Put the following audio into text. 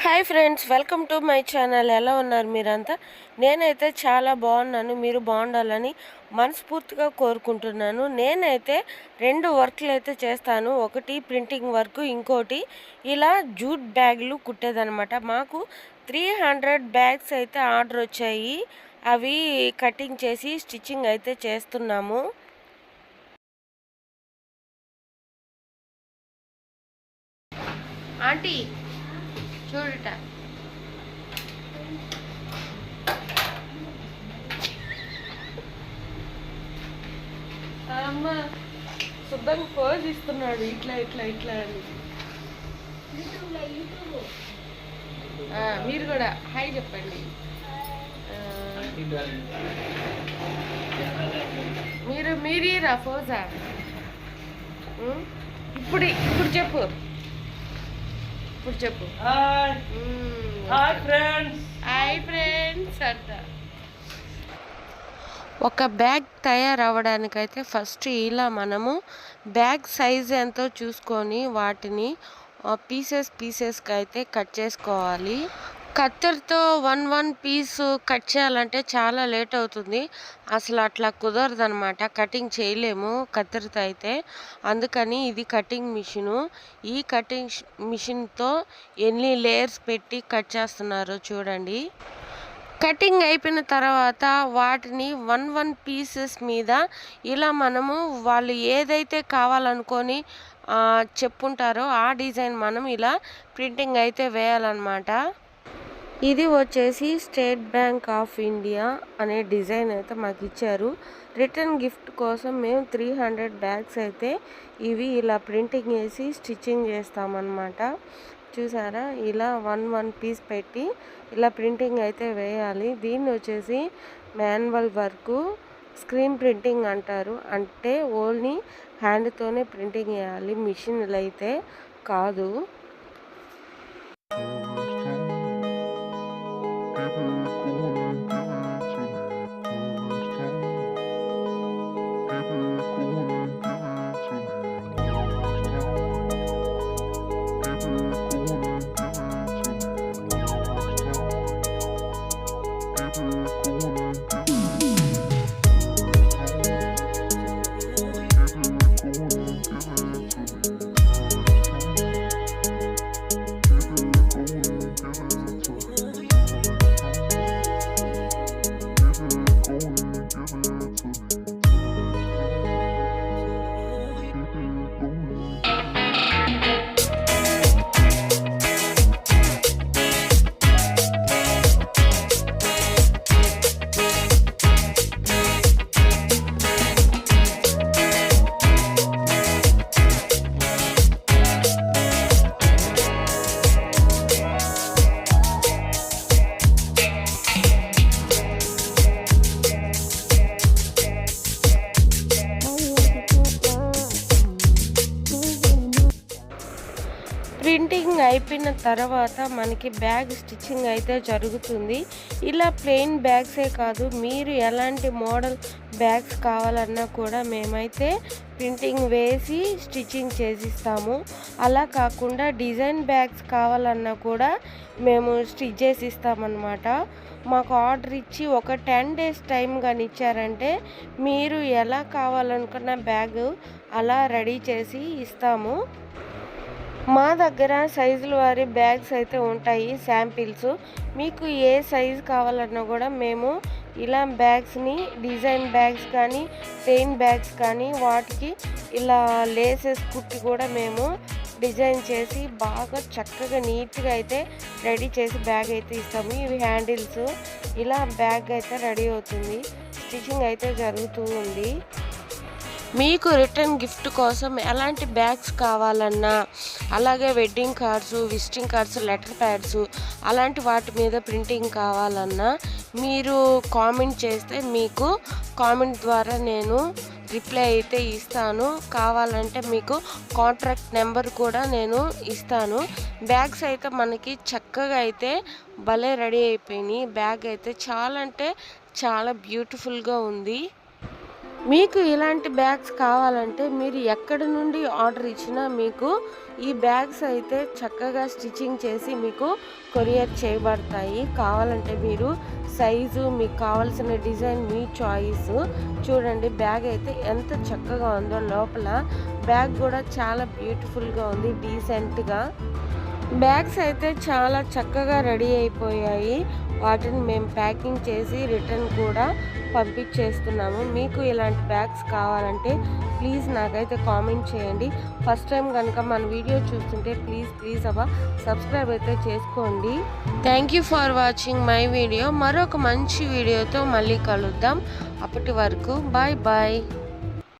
Hi friends, welcome to my channel. ఎలా ఉన్నారు మీరంతా? నేనైతే చాలా బాగున్నాను. మీరు బాగుండాలని మనస్ఫూర్తిగా కోరుకుంటున్నాను. నేనైతే 2 వర్క్లు అయితే చేస్తాను. ఒకటి ప్రింటింగ్ వర్క్, ఇంకోటి ఇలా జూట్ బ్యాగులు కుట్టేదనమాట. మాకు 300 బ్యాగ్స్ అయితే ఆర్డర్ వచ్చాయి. అవి కటింగ్ చేసి స్టిచ్చింగ్ అయితే చేస్తున్నాము. ఆంటీ చూడట అమ్మ శుద్ధంగా పోజ్ ఇస్తున్నాడు, ఇట్లా ఇట్లా ఇట్లా అని. మీరు కూడా హాయ్ చెప్పండి. మీరీరా పోజా. ఇప్పుడు చెప్పు. హాయ్ ఫ్రెండ్స్ అంట. ఒక బ్యాగ్ తయారవడానికైతే ఫస్ట్ ఇలా మనము బ్యాగ్ సైజ్ ఎంతో చూసుకొని వాటిని పీసెస్కి అయితే కట్ చేసుకోవాలి. కత్తెరతో వన్ పీస్ కట్ చేయాలంటే చాలా లేట్ అవుతుంది. అసలు అట్లా కుదరదు అనమాట, కటింగ్ చేయలేము కత్తెరతో అయితే. అందుకని ఇది కటింగ్ మిషను. ఈ కటింగ్ మిషన్తో ఎన్ని లేయర్స్ పెట్టి కట్ చేస్తున్నారో చూడండి. కటింగ్ అయిపోయిన తర్వాత వాటిని వన్ పీసెస్ మీద ఇలా మనము వాళ్ళు ఏదైతే కావాలనుకొని చెప్పుంటారో ఆ డిజైన్ మనం ఇలా ప్రింటింగ్ అయితే వేయాలన్నమాట. ఇది వచ్చేసి స్టేట్ బ్యాంక్ ఆఫ్ ఇండియా అనే డిజైన్ అయితే మాకు ఇచ్చారు. రిటర్న్ గిఫ్ట్ కోసం మేము 300 బ్యాగ్స్ అయితే ఇవి ఇలా ప్రింటింగ్ వేసి స్టిచ్చింగ్ చేస్తామన్నమాట. చూసారా, ఇలా వన్ పీస్ పెట్టి ఇలా ప్రింటింగ్ అయితే వేయాలి. దీన్ని వచ్చేసి మాన్యువల్ వర్క్, స్క్రీన్ ప్రింటింగ్ అంటారు. అంటే ఓన్లీ హ్యాండ్తోనే ప్రింటింగ్ వేయాలి, మిషన్లు అయితే కాదు. ప్రింటింగ్ అయిపోయిన తర్వాత మనకి బ్యాగ్ స్టిచ్చింగ్ అయితే జరుగుతుంది. ఇలా ప్లెయిన్ బ్యాగ్సే కాదు, మీరు ఎలాంటి మోడల్ బ్యాగ్స్ కావాలన్నా కూడా మేమైతే ప్రింటింగ్ వేసి స్టిచ్చింగ్ చేసిస్తాము. అలా కాకుండా డిజైన్ బ్యాగ్స్ కావాలన్నా కూడా మేము స్టిచ్ చేసి ఇస్తామన్నమాట. మాకు ఆర్డర్ ఇచ్చి ఒక 10 days టైం కానీ ఇచ్చారంటే మీరు ఎలా కావాలనుకున్న బ్యాగ్ అలా రెడీ చేసి ఇస్తాము. మా దగ్గర సైజుల వారి బ్యాగ్స్ అయితే ఉంటాయి, శాంపిల్స్. మీకు ఏ సైజు కావాలన్నా కూడా మేము ఇలా బ్యాగ్స్ని, డిజైన్ బ్యాగ్స్ కానీ ప్లెయిన్ బ్యాగ్స్ కానీ వాటికి ఇలా లేసెస్ కుట్టి కూడా మేము డిజైన్ చేసి బాగా చక్కగా నీట్గా అయితే రెడీ చేసి బ్యాగ్ అయితే ఇస్తాము. ఇవి హ్యాండిల్స్. ఇలా బ్యాగ్ అయితే రెడీ అవుతుంది, స్టిచ్చింగ్ అయితే జరుగుతూ ఉంది. మీకు రిటర్న్ గిఫ్ట్ కోసం ఎలాంటి బ్యాగ్స్ కావాలన్నా, అలాగే wedding cards, visiting cards, letter pods అలాంటి వాటి మీద ప్రింటింగ్ కావాలన్నా మీరు కామెంట్ చేస్తే మీకు కామెంట్ ద్వారా నేను రిప్లై అయితే ఇస్తాను. కావాలంటే మీకు కాంట్రాక్ట్ నెంబర్ కూడా నేను ఇస్తాను. బ్యాగ్స్ అయితే మనకి చక్కగా అయితే భలే రెడీ అయిపోయినాయి. బ్యాగ్ అయితే చాలా అంటే చాలా బ్యూటిఫుల్గా ఉంది. మీకు ఇలాంటి బ్యాగ్స్ కావాలంటే మీరు ఎక్కడి నుండి ఆర్డర్ ఇచ్చినా మీకు ఈ బ్యాగ్స్ అయితే చక్కగా స్టిచ్చింగ్ చేసి మీకు కొరియర్ చేయబడతాయి. కావాలంటే మీరు సైజు, మీకు కావాల్సిన డిజైన్ మీ చాయిస్. చూడండి బ్యాగ్ అయితే ఎంత చక్కగా ఉందో, లోపల బ్యాగ్ కూడా చాలా బ్యూటిఫుల్గా ఉంది, డీసెంట్గా. బ్యాగ్స్ అయితే చాలా చక్కగా రెడీ అయిపోయాయి. వాటిని మేము ప్యాకింగ్ చేసి రిటర్న్ కూడా పంపించేస్తున్నాము. మీకు ఇలాంటి బ్యాగ్స్ కావాలంటే ప్లీజ్ నాకైతే కామెంట్ చేయండి. ఫస్ట్ టైం కనుక మన వీడియో చూస్తుంటే ప్లీజ్ సబ్స్క్రైబ్ అయితే చేసుకోండి. Thank you for watching my video. మరొక మంచి వీడియోతో మళ్ళీ కలుద్దాం. అప్పటి వరకు బాయ్.